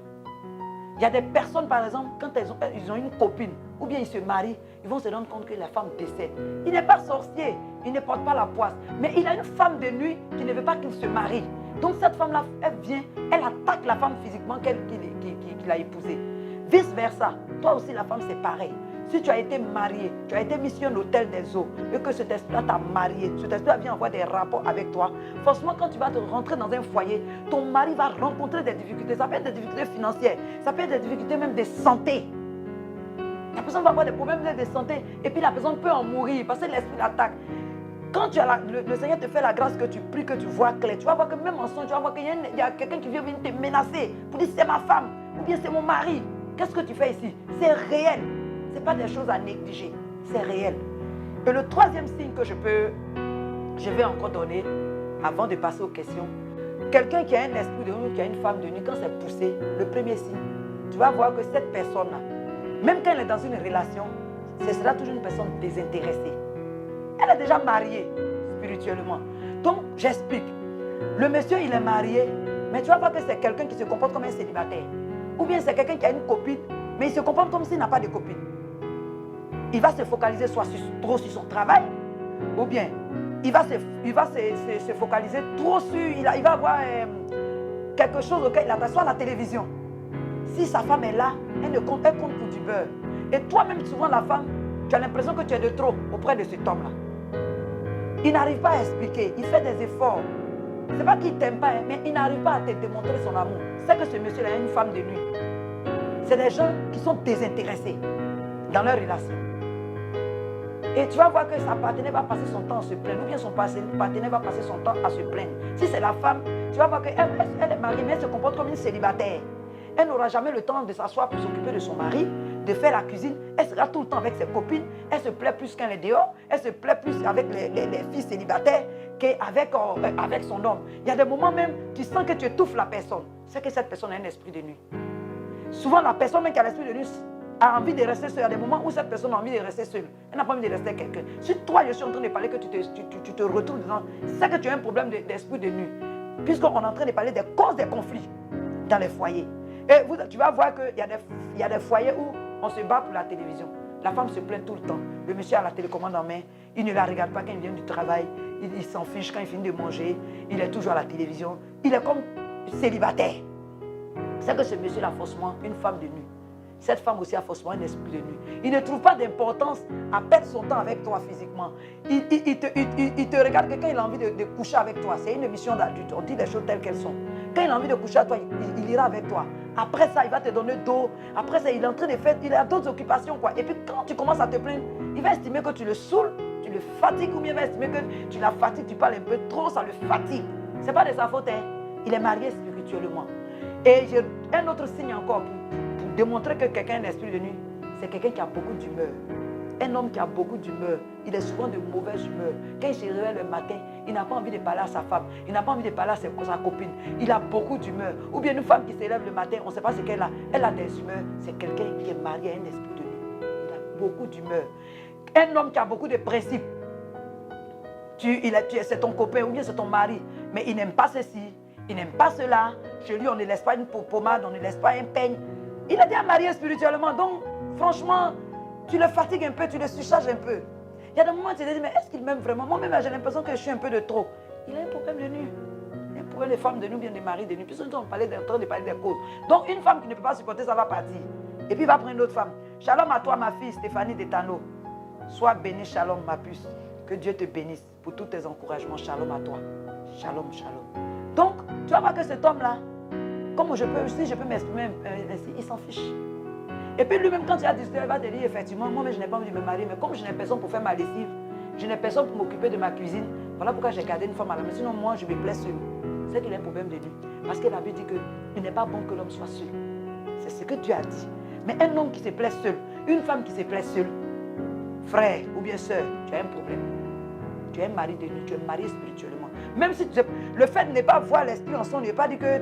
Il y a des personnes, par exemple, quand ils ont une copine, ou bien ils se marient, ils vont se rendre compte que la femme décède. Il n'est pas sorcier, il ne porte pas la poisse, mais il a une femme de nuit qui ne veut pas qu'il se marie. Donc cette femme-là, elle vient, elle attaque la femme physiquement qu'il a épousée. Vice versa, toi aussi la femme c'est pareil. Si tu as été marié, tu as été mis sur un hôtel des eaux et que cet esprit-là t'a marié, cet esprit-là vient avoir des rapports avec toi, forcément quand tu vas te rentrer dans un foyer, ton mari va rencontrer des difficultés. Ça peut être des difficultés financières, ça peut être des difficultés même de santé. La personne va avoir des problèmes de santé et puis la personne peut en mourir parce que l'esprit l'attaque. Quand le Seigneur te fait la grâce que tu pries, que tu vois clair, tu vas voir que même en son, tu vas voir qu'il y a quelqu'un qui vient venir te menacer pour dire c'est ma femme ou bien c'est mon mari. Qu'est-ce que tu fais ici? C'est réel. Ce n'est pas des choses à négliger. C'est réel. Et le troisième signe que je vais encore donner avant de passer aux questions. Quelqu'un qui a un esprit de nuit, qui a une femme de nuit, quand c'est poussé, le premier signe, tu vas voir que cette personne-là, même quand elle est dans une relation, ce sera toujours une personne désintéressée. Elle est déjà mariée spirituellement. Donc, j'explique. Le monsieur, il est marié, mais tu vas voir que c'est quelqu'un qui se comporte comme un célibataire. Ou bien c'est quelqu'un qui a une copine, mais il se comporte comme s'il n'a pas de copine. Il va se focaliser trop sur son travail, ou bien il va se focaliser trop sur... Il va avoir quelque chose auquel il attend, soit la télévision. Si sa femme est là, elle compte pour du beurre. Et toi-même, souvent la femme, tu as l'impression que tu es de trop auprès de cet homme-là. Il n'arrive pas à expliquer, il fait des efforts. Ce n'est pas qu'il ne t'aime pas, mais il n'arrive pas à te démontrer son amour. C'est que ce monsieur-là a une femme de nuit. C'est des gens qui sont désintéressés dans leur relation. Et tu vas voir que sa partenaire va passer son temps à se plaindre, ou bien son partenaire va passer son temps à se plaindre. Si c'est la femme, tu vas voir qu'elle est mariée, mais elle se comporte comme une célibataire. Elle n'aura jamais le temps de s'asseoir pour s'occuper de son mari, de faire la cuisine. Elle sera tout le temps avec ses copines. Elle se plaît plus quand elle est dehors. Elle se plaît plus avec les filles célibataires avec son homme. Il y a des moments même, tu sens que tu étouffes la personne. C'est que cette personne a un esprit de nuit. Souvent, la personne même qui a l'esprit de nuit a envie de rester seule. Il y a des moments où cette personne a envie de rester seule. Elle n'a pas envie de rester avec quelqu'un. Si toi, je suis en train de parler que tu te retrouves dedans, c'est que tu as un problème d'esprit de nuit. Puisqu'on est en train de parler des causes des conflits dans les foyers. Et tu vas voir qu'il y a des foyers où on se bat pour la télévision. La femme se plaint tout le temps. Le monsieur a la télécommande en main. Il ne la regarde pas quand il vient du travail. Il s'en fiche quand il finit de manger. Il est toujours à la télévision. Il est comme célibataire. C'est que ce monsieur a faussement une femme de nuit. Cette femme aussi a faussement un esprit de nuit. Il ne trouve pas d'importance à perdre son temps avec toi physiquement. Il te regarde que quand il a envie de coucher avec toi, c'est une émission d'adulte. On dit les choses telles qu'elles sont. Quand il a envie de coucher avec toi, il ira avec toi. Après ça, il va te donner d'eau. Après ça, il est en train de faire, il a d'autres occupations, quoi. Et puis quand tu commences à te plaindre, il va estimer que tu le saoules, tu le fatigues, ou bien il va estimer que tu la fatigues, tu parles un peu trop, ça le fatigue. Ce n'est pas de sa faute, hein. Il est marié spirituellement. Et j'ai un autre signe encore pour démontrer que quelqu'un a un esprit de nuit, c'est quelqu'un qui a beaucoup d'humeur. Un homme qui a beaucoup d'humeur, il est souvent de mauvaise humeur. Quand il se réveille le matin, il n'a pas envie de parler à sa femme, il n'a pas envie de parler à sa copine. Il a beaucoup d'humeur. Ou bien une femme qui se lève le matin, on ne sait pas ce qu'elle a. Elle a des humeurs. C'est quelqu'un qui est marié à un esprit de nuit. Il a beaucoup d'humeur. Un homme qui a beaucoup de principes. C'est ton copain ou bien c'est ton mari, mais il n'aime pas ceci, il n'aime pas cela. Chez lui, on ne laisse pas une pommade, on ne laisse pas un peigne. Il est déjà marié spirituellement, donc franchement, tu le fatigues un peu, tu le surcharges un peu. Il y a des moments où tu te dis, mais est-ce qu'il m'aime vraiment? Moi-même, j'ai l'impression que je suis un peu de trop. Il a un problème de nuit. Il a un problème de femmes de nuit, bien de mari de nuit. Puis on est en train de parler des causes. Donc, une femme qui ne peut pas supporter, ça va partir. Et puis, il va prendre une autre femme. Shalom à toi, ma fille, Stéphanie Détano. Sois bénie, shalom, ma puce. Que Dieu te bénisse pour tous tes encouragements. Shalom à toi. Shalom, shalom. Donc, tu vas voir que cet homme-là, si je peux m'exprimer ainsi, il s'en fiche. Et puis lui-même, quand il a discuté, il va te dire, effectivement, moi, je n'ai pas envie de me marier, mais comme je n'ai personne pour faire ma lessive, je n'ai personne pour m'occuper de ma cuisine, voilà pourquoi j'ai gardé une femme à la maison. Sinon, moi, je me plais seul. C'est qu'il a un problème de nuit. Parce que la Bible dit qu'il n'est pas bon que l'homme soit seul. C'est ce que Dieu a dit. Mais un homme qui se plaît seul, une femme qui se plaît seule, frère ou bien soeur, tu as un problème. Tu es un mari de nuit, tu es marié spirituellement. Même si le fait de ne pas voir l'esprit en son, ne veut pas dire que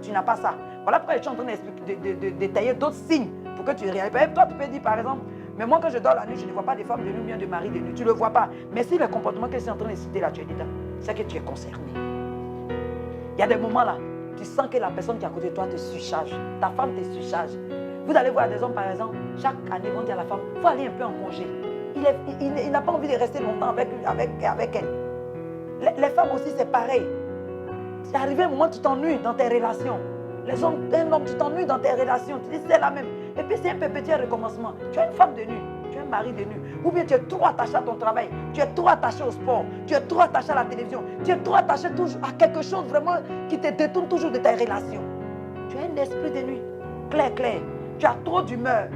tu n'as pas ça. Voilà pourquoi je suis en train de détailler d'autres signes pour que tu réalises. Toi, tu peux dire par exemple, mais moi quand je dors la nuit, je ne vois pas de femmes de nuit ou bien de mari de nuit. Tu ne le vois pas. Mais si le comportement que je suis en train de citer là, tu es dedans, c'est que tu es concerné. Il y a des moments là, tu sens que la personne qui est à côté de toi te surcharge. Ta femme te surcharge. Vous allez voir des hommes par exemple, chaque année, vont dire à la femme, il faut aller un peu en congé. Il n'a pas envie de rester longtemps avec elle. Les femmes aussi, c'est pareil. C'est arrivé un moment où tu t'ennuies dans tes relations. Un homme, tu t'ennuies dans tes relations. Tu dis, c'est la même. Et puis, c'est un petit recommencement. Tu es une femme de nuit. Tu es un mari de nuit. Ou bien tu es trop attaché à ton travail. Tu es trop attaché au sport. Tu es trop attaché à la télévision. Tu es trop attaché toujours à quelque chose vraiment qui te détourne toujours de tes relations. Tu as un esprit de nuit. Clair, clair. Tu as trop d'humeur.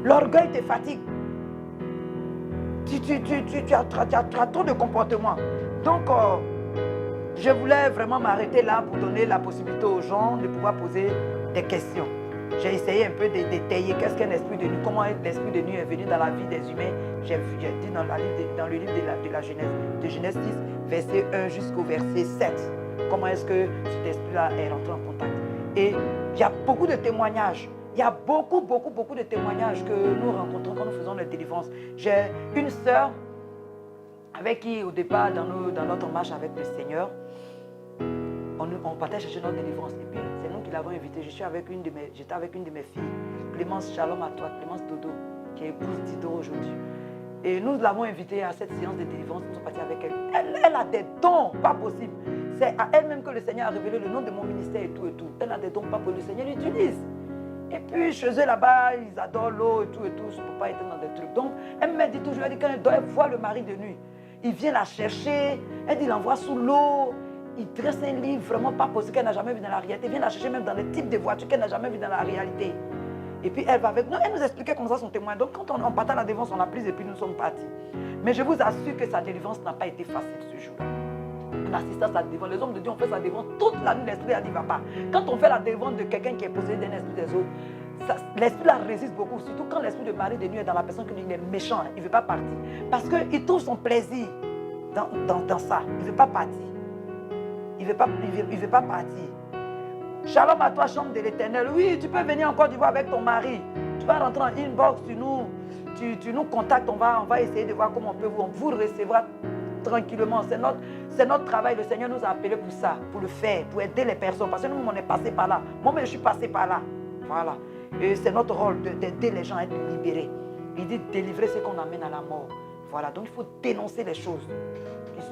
L'orgueil te fatigue. Tu as trop de comportements. Donc, je voulais vraiment m'arrêter là pour donner la possibilité aux gens de pouvoir poser des questions. J'ai essayé un peu de détailler qu'est-ce qu'un esprit de nuit, comment l'esprit de nuit est venu dans la vie des humains. J'ai dit dans le livre de la Genèse, de Genèse 6, verset 1 jusqu'au verset 7, comment est-ce que cet esprit-là est rentré en contact. Et il y a beaucoup de témoignages. Il y a beaucoup de témoignages que nous rencontrons quand nous faisons nos délivrances. J'ai une sœur avec qui, au départ, dans notre marche avec le Seigneur, on partait chercher notre délivrance. Et puis, c'est nous qui l'avons invitée. J'étais avec une de mes filles, Clémence, shalom à toi, Clémence Dodo, qui est épouse Dido aujourd'hui. Et nous l'avons invitée à cette séance de délivrance. Nous sommes partis avec elle. Elle a des dons pas possibles. C'est à elle-même que le Seigneur a révélé le nom de mon ministère et tout. Elle a des dons pas possibles. Le Seigneur l'utilise. Et puis, chez eux là-bas, ils adorent l'eau et tout. Je ne peux pas être dans des trucs. Donc, elle me dit toujours, elle dit, quand elle doit voir le mari de nuit, il vient la chercher. Elle dit, il l'envoie sous l'eau. Il dresse un livre vraiment pas possible qu'elle n'a jamais vu dans la réalité. Il vient la chercher même dans les types de voitures qu'elle n'a jamais vu dans la réalité. Et puis elle va avec nous. Elle nous expliquait comme ça son témoin. Donc quand on partait à la délivrance, on l'a prise et puis nous sommes partis. Mais je vous assure que sa délivrance n'a pas été facile ce jour-là. On assiste à sa délivrance. Les hommes de Dieu ont fait sa délivrance toute la nuit. L'esprit a dit va pas. Quand on fait la délivrance de quelqu'un qui est possédé d'un esprit des eaux, L'esprit là résiste beaucoup, surtout quand l'esprit de mari de nuit est dans la personne, qu'il est méchant, il ne veut pas partir. Parce qu'il trouve son plaisir dans ça. Il ne veut pas partir. Il ne veut pas partir. Shalom à toi, chambre de l'Éternel. Oui, tu peux venir en Côte d'Ivoire avec ton mari. Tu vas rentrer en inbox, tu nous contactes, on va essayer de voir comment on peut vous recevoir tranquillement. C'est notre travail. Le Seigneur nous a appelés pour ça, pour le faire, pour aider les personnes. Parce que nous, on est passé par là. Moi-même, je suis passé par là. Voilà. Et c'est notre rôle d'aider les gens à être libérés. Il dit délivrer ce qu'on amène à la mort. Voilà. Donc, il faut dénoncer les choses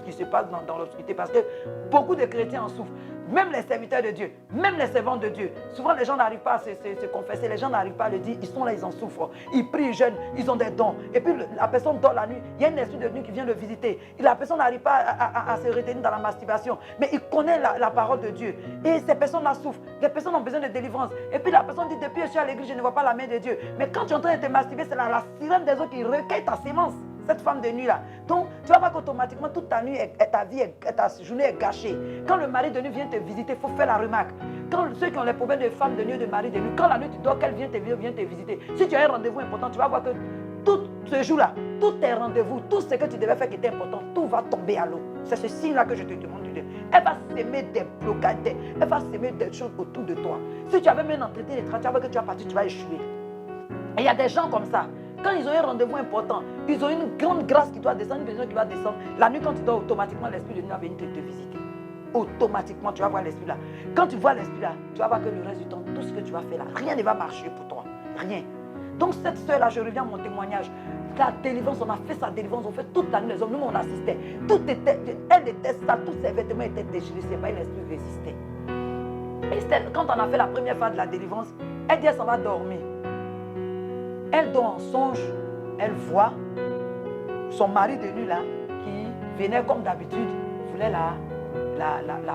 qui se passent dans l'obscurité. Parce que beaucoup de chrétiens en souffrent. Même les serviteurs de Dieu, même les servants de Dieu. Souvent, les gens n'arrivent pas à se confesser. Les gens n'arrivent pas à le dire. Ils sont là, ils en souffrent. Ils prient, ils jeûnent, ils ont des dons. Et puis, la personne dort la nuit. Il y a un esprit de nuit qui vient le visiter. Et la personne n'arrive pas à se retenir dans la masturbation. Mais il connaît la parole de Dieu. Et ces personnes-là souffrent. Les personnes ont besoin de délivrance. Et puis, la personne dit, depuis que je suis à l'église, je ne vois pas la main de Dieu. Mais quand tu es en train de te masturber, c'est la sirène des eaux qui recueille ta sémence. Cette femme de nuit là. Donc, tu vas voir qu'automatiquement, toute ta nuit, ta journée est gâchée. Quand le mari de nuit vient te visiter, il faut faire la remarque. Quand ceux qui ont les problèmes de femme de nuit, de mari de nuit, quand la nuit tu dors, qu'elle vient te visiter. Si tu as un rendez-vous important, tu vas voir que tout ce jour-là, tous tes rendez-vous, tout ce que tu devais faire qui était important, tout va tomber à l'eau. C'est ce signe-là que je te demande de dire. Elle va s'aimer des blocades, elle va s'aimer des choses autour de toi. Si tu avais même un entretien de travail, tu vas voir que tu vas partir, tu vas échouer. Et il y a des gens comme ça. Quand ils ont un rendez-vous important, ils ont une grande grâce qui doit descendre, une bénédiction qui va descendre. La nuit, quand tu dors, automatiquement, l'esprit de nuit va venir te visiter. Automatiquement, tu vas voir l'esprit là. Quand tu vois l'esprit là, tu vas voir que le reste du temps, tout ce que tu vas faire là, rien ne va marcher pour toi. Rien. Donc, cette soeur-là, je reviens à mon témoignage. La délivrance, on a fait sa délivrance, on fait toute la nuit, les hommes, nous, on assistait. Elle était sale, tous ses vêtements étaient déchirés, c'est pas l'esprit résistait. Et quand on a fait la première phase de la délivrance, elle dit, elle s'en va dormir. Elle dort en songe, elle voit son mari de nuit là, qui venait comme d'habitude, voulait la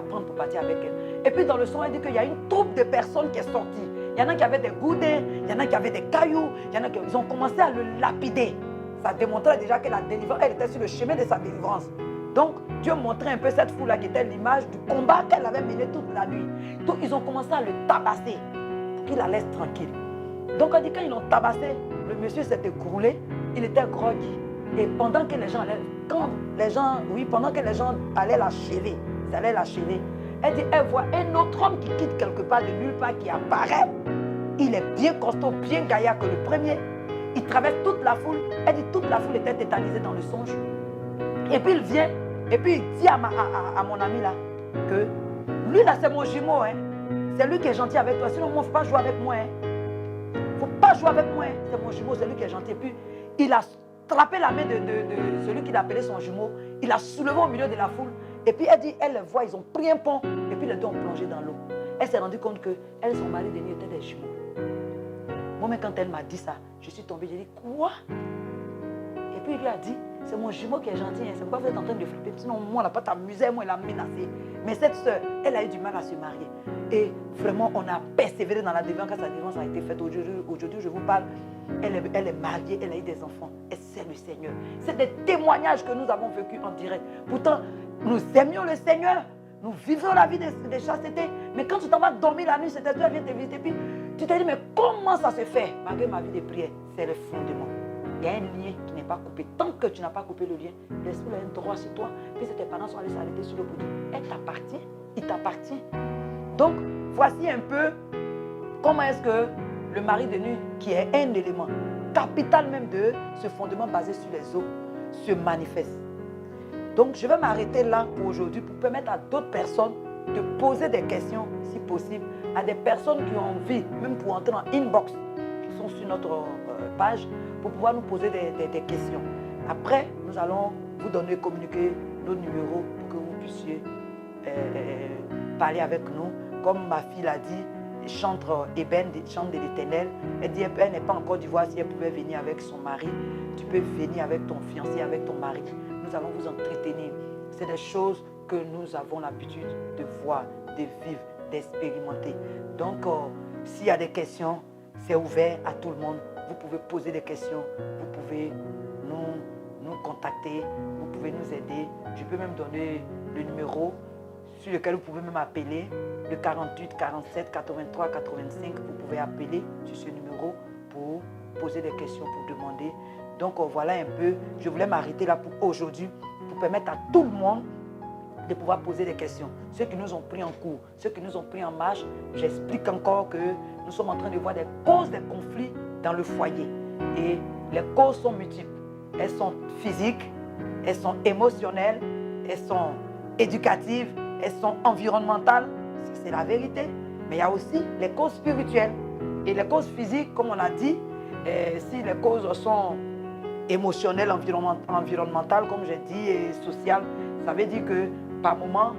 prendre pour partir avec elle. Et puis dans le son, elle dit qu'il y a une troupe de personnes qui est sortie. Il y en a qui avaient des goudins, il y en a qui avaient des cailloux, il y en a qui ils ont commencé à le lapider. Ça démontrait déjà que la délivrance, elle était sur le chemin de sa délivrance. Donc Dieu montrait un peu cette foule-là qui était l'image du combat qu'elle avait mené toute la nuit. Donc ils ont commencé à le tabasser pour qu'il la laisse tranquille. Donc on dit quand ils l'ont tabassé, le monsieur s'est écroulé, il était groggy. Et pendant que les gens allaient l'achever, ils allaient l'achever, elle dit, elle voit un autre homme qui quitte quelque part de nulle part, qui apparaît. Il est bien costaud, bien gaillard que le premier. Il traverse toute la foule. Elle dit, toute la foule était tétanisée dans le songe. Et puis il vient, et puis il dit à mon ami là, que lui là c'est mon jumeau, hein. C'est lui qui est gentil avec toi, sinon moi il ne faut pas jouer avec moi. Hein. Il ne faut pas jouer avec moi, hein. C'est mon jumeau, c'est lui qui est gentil. Et puis il a attrapé la main de celui qu'il appelait son jumeau, il l'a soulevé au milieu de la foule. Et puis elle dit, elle le voit, ils ont pris un pont, et puis les deux ont plongé dans l'eau. Elle s'est rendue compte que elle et son mari de nuit étaient des jumeaux. Moi-même, quand elle m'a dit ça, je suis tombée, j'ai dit, quoi? Et puis il lui a dit, c'est mon jumeau qui est gentil, hein. C'est pourquoi vous êtes en train de flipper. Sinon, moi, on n'a pas t'amusé, moi, elle a menacé. Mais cette soeur, elle a eu du mal à se marier. Et vraiment, on a persévéré dans la délivrance quand sa délivrance a été faite. Aujourd'hui, je vous parle, elle est mariée, elle a eu des enfants. Et c'est le Seigneur. C'est des témoignages que nous avons vécus en direct. Pourtant, nous aimions le Seigneur. Nous vivons la vie de chasteté. Mais quand tu t'en vas dormir la nuit, c'était toi qui viens te visiter. Puis tu te dis, mais comment ça se fait? Malgré ma vie de prière, c'est le fondement. Il y a un lien qui n'est pas coupé. Tant que tu n'as pas coupé le lien, l'esprit a un droit sur toi. Puis tes parents sont allés s'arrêter sur le bout. Elle t'appartient. Il t'appartient. Donc, voici un peu comment est-ce que le mari de nuit, qui est un élément capital même de ce fondement basé sur les eaux, se manifeste. Donc, je vais m'arrêter là pour aujourd'hui pour permettre à d'autres personnes de poser des questions, si possible, à des personnes qui ont envie, même pour entrer en inbox, qui sont sur notre page, pour pouvoir nous poser des questions. Après, nous allons vous donner, communiquer nos numéros pour que vous puissiez parler avec nous. Comme ma fille l'a dit, chante Eben, chante de l'Éternel. Elle dit, elle n'est pas en Côte d'Ivoire, si elle pouvait venir avec son mari. Tu peux venir avec ton fiancé, avec ton mari. Nous allons vous entretenir. C'est des choses que nous avons l'habitude de voir, de vivre, d'expérimenter. Donc, s'il y a des questions, c'est ouvert à tout le monde. Vous pouvez poser des questions, vous pouvez nous contacter, vous pouvez nous aider. Je peux même donner le numéro sur lequel vous pouvez même appeler, le 48 47 83 85. Vous pouvez appeler sur ce numéro pour poser des questions, pour demander. Donc voilà un peu, je voulais m'arrêter là pour aujourd'hui, pour permettre à tout le monde de pouvoir poser des questions. Ceux qui nous ont pris en cours, ceux qui nous ont pris en marche, j'explique encore que nous sommes en train de voir des causes des conflits dans le foyer. Et les causes sont multiples. Elles sont physiques, elles sont émotionnelles, elles sont éducatives, elles sont environnementales. C'est la vérité. Mais il y a aussi les causes spirituelles. Et les causes physiques, comme on a dit, si les causes sont émotionnelles, environnementales, comme j'ai dit, et sociales, ça veut dire que par moment,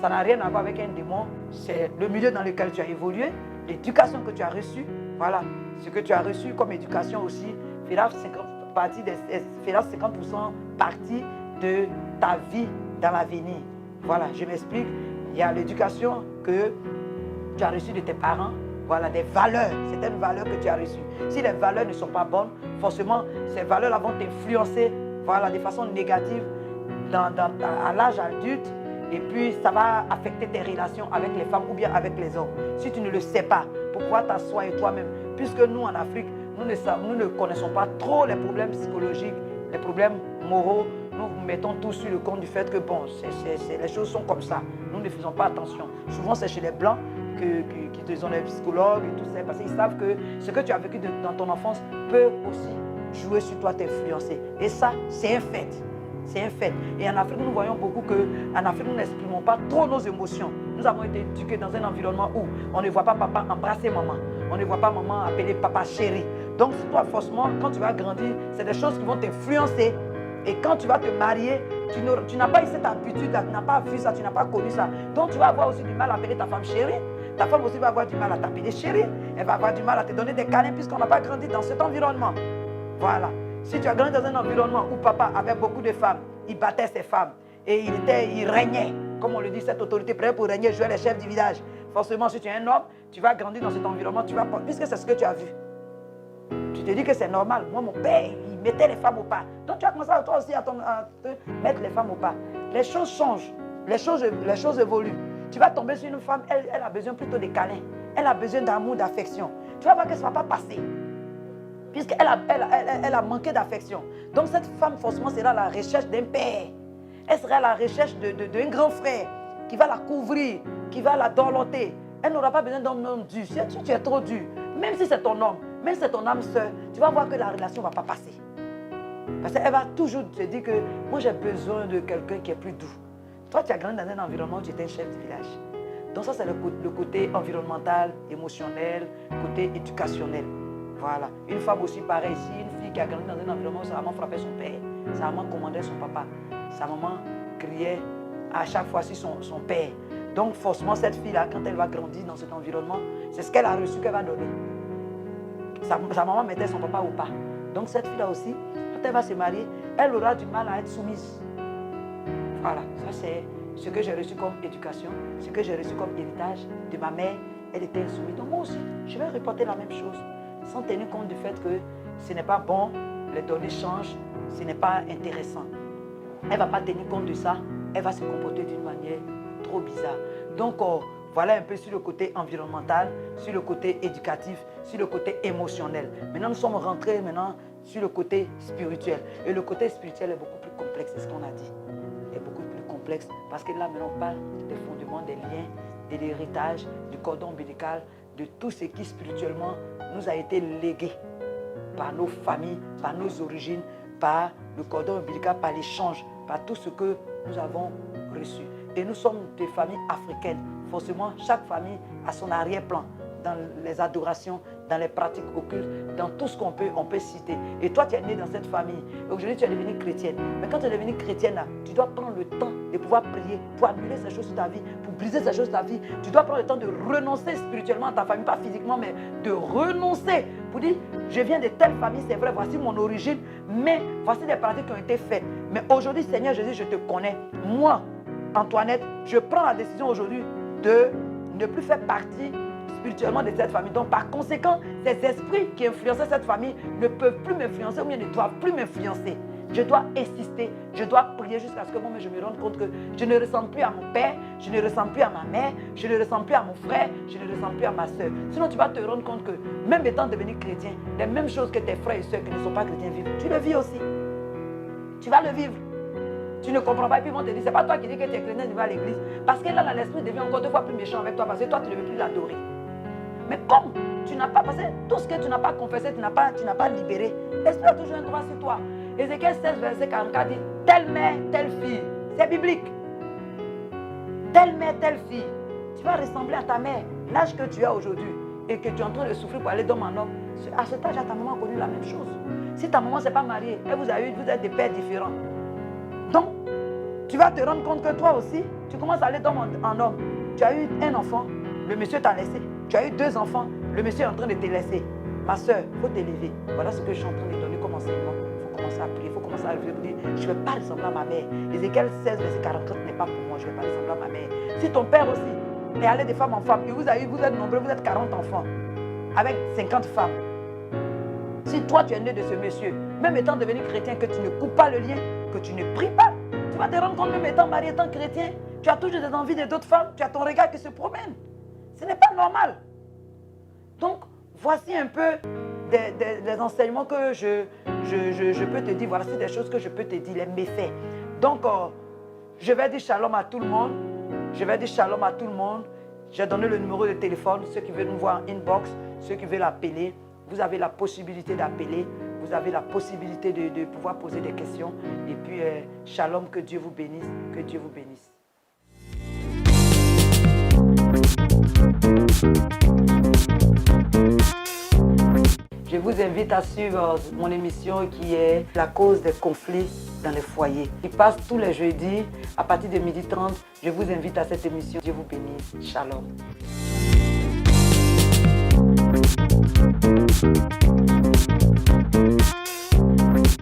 ça n'a rien à voir avec un démon. C'est le milieu dans lequel tu as évolué, l'éducation que tu as reçue. Voilà, ce que tu as reçu comme éducation aussi fera 50% partie de ta vie dans l'avenir. Voilà, je m'explique. Il y a l'éducation que tu as reçue de tes parents. Voilà, des valeurs, certaines valeurs que tu as reçues. Si les valeurs ne sont pas bonnes, forcément, ces valeurs-là vont t'influencer, voilà, de façon négative à l'âge adulte. Et puis, ça va affecter tes relations avec les femmes ou bien avec les hommes. Si tu ne le sais pas, pour pouvoir t'asseoir et toi-même. Puisque nous, en Afrique, nous ne connaissons pas trop les problèmes psychologiques, les problèmes moraux. Nous mettons tout sur le compte du fait que, bon, les choses sont comme ça. Nous ne faisons pas attention. Souvent, c'est chez les Blancs qui te sont les psychologues et tout ça, parce qu'ils savent que ce que tu as vécu dans ton enfance peut aussi jouer sur toi, t'influencer. Et ça, c'est un fait. C'est un fait. Et en Afrique, nous voyons beaucoup qu'en Afrique, nous n'exprimons pas trop nos émotions. Nous avons été éduqués dans un environnement où on ne voit pas papa embrasser maman. On ne voit pas maman appeler papa chéri. Donc, toi, forcément, quand tu vas grandir, c'est des choses qui vont t'influencer. Et quand tu vas te marier, tu n'as pas eu cette habitude-là, tu n'as pas vu ça, tu n'as pas connu ça. Donc, tu vas avoir aussi du mal à appeler ta femme chérie. Ta femme aussi va avoir du mal à t'appeler chérie. Elle va avoir du mal à te donner des câlins puisqu'on n'a pas grandi dans cet environnement. Voilà. Si tu as grandi dans un environnement où papa avait beaucoup de femmes, il battait ses femmes et il régnait, comme on le dit, cette autorité prête pour régner, jouer les chefs du village. Forcément, si tu es un homme, tu vas grandir dans cet environnement, puisque c'est ce que tu as vu. Tu te dis que c'est normal. Moi, mon père, il mettait les femmes au pas. Donc tu as commencé toi aussi à te mettre les femmes au pas. Les choses changent, les choses évoluent. Tu vas tomber sur une femme, elle a besoin plutôt de câlins. Elle a besoin d'amour, d'affection. Tu vas voir que ça ne va pas passer. Puisqu'elle a manqué d'affection. Donc cette femme, forcément, sera à la recherche d'un père. Elle sera à la recherche d'un grand frère qui va la couvrir, qui va la dorloter. Elle n'aura pas besoin d'un homme dur. Si tu es trop dur, même si c'est ton homme, même si c'est ton âme sœur, tu vas voir que la relation ne va pas passer. Parce qu'elle va toujours te dire que moi j'ai besoin de quelqu'un qui est plus doux. Toi, tu as grandi dans un environnement où tu étais un chef de village. Donc ça, c'est le côté environnemental, émotionnel, côté éducationnel. Voilà. Une femme aussi pareille ici, une fille qui a grandi dans un environnement où sa maman frappait son père, sa maman commandait son papa, sa maman criait à chaque fois sur son père. Donc forcément, cette fille-là, quand elle va grandir dans cet environnement, c'est ce qu'elle a reçu qu'elle va donner. Sa maman mettait son papa au pas. Donc cette fille-là aussi, quand elle va se marier, elle aura du mal à être soumise. Voilà, ça c'est ce que j'ai reçu comme éducation, ce que j'ai reçu comme héritage de ma mère. Elle était insoumise. Donc moi aussi, je vais reporter la même chose, sans tenir compte du fait que ce n'est pas bon, les données changent, ce n'est pas intéressant. Elle ne va pas tenir compte de ça, elle va se comporter d'une manière trop bizarre. Donc voilà un peu sur le côté environnemental, sur le côté éducatif, sur le côté émotionnel. Maintenant, nous sommes rentrés sur le côté spirituel. Et le côté spirituel est beaucoup plus complexe, c'est ce qu'on a dit. Il est beaucoup plus complexe parce que là, maintenant, on parle des fondements, des liens, de l'héritage, du cordon ombilical, de tout ce qui spirituellement nous a été légué par nos familles, par nos origines, par le cordon ombilical, par l'échange, par tout ce que nous avons reçu. Et nous sommes des familles africaines. Forcément, chaque famille a son arrière-plan dans les adorations, dans les pratiques occultes, dans tout ce qu'on peut citer. Et toi, tu es né dans cette famille. Aujourd'hui, tu es devenue chrétienne. Mais quand tu es devenue chrétienne, là, tu dois prendre le temps de pouvoir prier pour annuler ces choses sur ta vie, pour briser ces choses sur ta vie. Tu dois prendre le temps de renoncer spirituellement à ta famille, pas physiquement, mais de renoncer. Pour dire, je viens de telle famille, c'est vrai, voici mon origine, mais voici les pratiques qui ont été faites. Mais aujourd'hui, Seigneur Jésus, je te connais. Moi, Antoinette, je prends la décision aujourd'hui de ne plus faire partie spirituellement de cette famille. Donc par conséquent, ces esprits qui influençaient cette famille ne peuvent plus m'influencer ou bien ne doivent plus m'influencer. Je dois insister, je dois prier jusqu'à ce que moi-même je me rende compte que je ne ressemble plus à mon père, je ne ressemble plus à ma mère, je ne ressemble plus à mon frère, je ne ressemble plus à ma soeur. Sinon, tu vas te rendre compte que même étant devenu chrétien, les mêmes choses que tes frères et soeurs qui ne sont pas chrétiens vivent, tu le vis aussi. Tu vas le vivre. Tu ne comprends pas et puis ils vont te dire, c'est pas toi qui dis que tu es chrétien, tu vas à l'église. Parce que là, l'esprit devient encore 2 fois plus méchant avec toi parce que toi, tu ne veux plus l'adorer. Mais comme tu n'as pas, parce que tout ce que tu n'as pas confessé, tu n'as pas libéré, l'esprit a toujours un droit sur toi. Ézéchiel 16, verset 44 dit, telle mère, telle fille. C'est biblique. Telle mère, telle fille. Tu vas ressembler à ta mère, l'âge que tu as aujourd'hui et que tu es en train de souffrir pour aller d'homme en homme. À cet âge, ta maman a connu la même chose. Si ta maman ne s'est pas mariée, et vous êtes des pères différents. Donc, tu vas te rendre compte que toi aussi, tu commences à aller d'homme en homme. Tu as eu un enfant, le monsieur t'a laissé. Tu as eu 2 enfants, le monsieur est en train de te laisser. Ma soeur, il faut t'élever. Voilà ce que je suis en train de donner comme enseignement. Il faut commencer à prier, il faut commencer à dire, je ne vais pas ressembler à ma mère. Ézéchiel 16, verset 44 n'est pas pour moi, je ne vais pas ressembler à ma mère. Si ton père aussi est allé de femme en femme, et vous êtes nombreux, vous êtes 40 enfants, avec 50 femmes. Si toi tu es né de ce monsieur, même étant devenu chrétien, que tu ne coupes pas le lien, que tu ne pries pas, tu vas te rendre compte, même étant marié, étant chrétien, tu as toujours des envies de d'autres femmes, tu as ton regard qui se promène. Ce n'est pas normal. Donc, voici un peu des enseignements que je peux te dire. Voici des choses que je peux te dire, les méfaits. Donc, je vais dire shalom à tout le monde. Je vais dire shalom à tout le monde. J'ai donné le numéro de téléphone. Ceux qui veulent nous voir en inbox, ceux qui veulent appeler, vous avez la possibilité d'appeler. Vous avez la possibilité de pouvoir poser des questions. Et puis, shalom, que Dieu vous bénisse. Que Dieu vous bénisse. Je vous invite à suivre mon émission qui est la cause des conflits dans les foyers. Il passe tous les jeudis à partir de 12h30. Je vous invite à cette émission. Dieu vous bénisse. Shalom.